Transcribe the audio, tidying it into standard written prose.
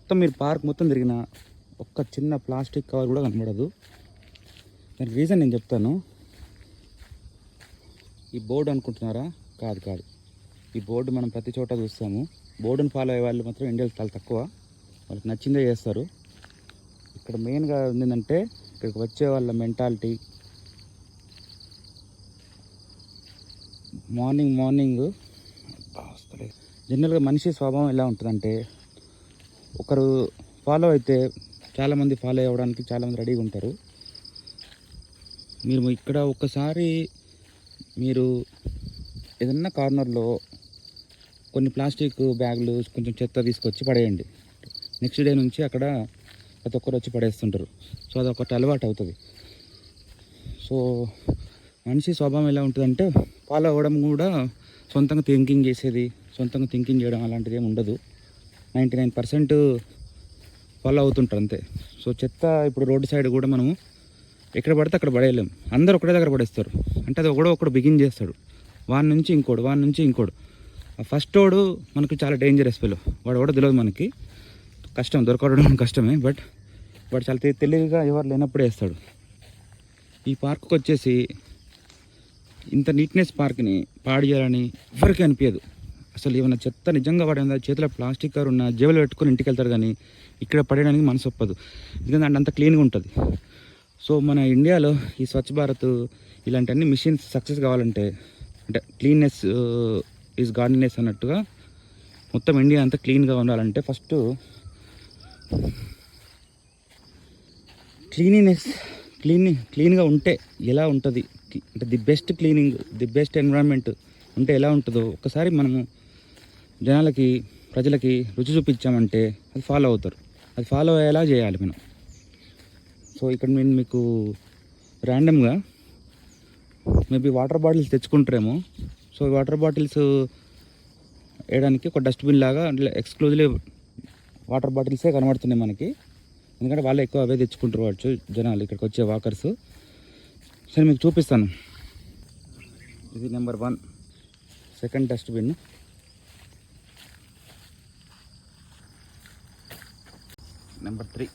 మొత్తం మీరు పార్క్ మొత్తం తిరిగిన ఒక్క చిన్న ప్లాస్టిక్ కవర్ కూడా కనబడదు. దానికి రీజన్ నేను చెప్తాను. ఈ బోర్డు అనుకుంటున్నారా? కాదు కాదు. ఈ బోర్డు మనం ప్రతి చోట చూస్తాము. బోర్డుని ఫాలో అయ్యే వాళ్ళు మాత్రం ఇండియాలో చాలా తక్కువ. వాళ్ళకి నచ్చిందే చేస్తారు. ఇక్కడ మెయిన్గా ఏంటంటే ఇక్కడికి వచ్చే వాళ్ళ మెంటాలిటీ, మార్నింగ్ జనరల్గా మనిషి స్వభావం ఎలా ఉంటుందంటే, ఒకరు ఫాలో అయితే చాలామంది ఫాలో అవ్వడానికి చాలామంది రెడీగా ఉంటారు. మీరు ఇక్కడ ఒక్కసారి మీరు ఏదన్నా కార్నర్లో కొన్ని ప్లాస్టిక్ బ్యాగులు, కొంచెం చెత్త తీసుకొచ్చి పడేయండి. నెక్స్ట్ డే నుంచి అక్కడ ప్రతి ఒక్కరు వచ్చి పడేస్తుంటారు. సో అదొకటి అలవాటు అవుతుంది. సో మనిషి స్వభావం ఎలా ఉంటుందంటే, ఫాలో అవ్వడం కూడా సొంతంగా థింకింగ్ చేయడం అలాంటిది ఏమి ఉండదు. 99% ఫాలో అవుతుంటారు అంతే. సో చెత్త ఇప్పుడు రోడ్డు సైడ్ కూడా మనము ఎక్కడ పడితే అక్కడ పడేయలేము. అందరూ ఒకటే దగ్గర పడేస్తారు. అంటే అది ఒకడు బిగిన్ చేస్తాడు, వాని నుంచి ఇంకోడు. ఆ ఫస్ట్ వాడు మనకు చాలా డేంజరస్ ఫెలో. వాడు కూడా తెలియదు మనకి, కష్టం దొరకడం కష్టమే. బట్ వాడు చాలా తెలివిగా ఎవరు లేనప్పుడే వేస్తాడు. ఈ పార్క్కి వచ్చేసి ఇంత నీట్నెస్ పార్క్ని పాడు చేయాలని ఎవరికి అనిపించదు. అసలు ఏమైనా చెత్త నిజంగా వాడు చేతిలో ప్లాస్టిక్ కవర్ ఉన్న జేబులో పెట్టుకొని ఇంటికి వెళ్తాడు, కానీ ఇక్కడ పడేయడానికి మనసు ఒప్పదు. ఎందుకంటే అంత క్లీన్గా ఉంటుంది. సో మన ఇండియాలో ఈ స్వచ్ఛ భారత్ ఇలాంటి అన్ని మిషన్స్ సక్సెస్ కావాలంటే, అంటే క్లీన్నెస్ ఈజ్ గాడ్లీనెస్ అన్నట్టుగా మొత్తం ఇండియా అంతా క్లీన్గా ఉండాలంటే ఫస్ట్ క్లీన్గా ఉంటే ఎలా ఉంటుంది అంటే the best cleaning, the best environment ఉంటే ఎలా ఉంటుందో ఒక్కసారి మనము ప్రజలకి రుచి చూపించామంటే అది ఫాలో అవుతారు. అది ఫాలో అయ్యేలా చేయాలి మనం. సో ఇక్కడ నేను మీకు ర్యాండమ్గా మేబీ వాటర్ బాటిల్స్ తెచ్చుకుంటారేమో. సో వాటర్ బాటిల్స్ వేయడానికి ఒక డస్ట్బిన్ లాగా ఎక్స్క్లూజివ్లీ వాటర్ బాటిల్సే కనబడుతున్నాయి మనకి. ఎందుకంటే వాళ్ళు ఎక్కువ అవే తెచ్చుకుంటారు వచ్చు జనాలు, ఇక్కడికి వచ్చే వాకర్స్. సరే మీకు చూపిస్తాను. ఇది నెంబర్ 1 సెకండ్ డస్ట్బిన్. నెంబర్ 3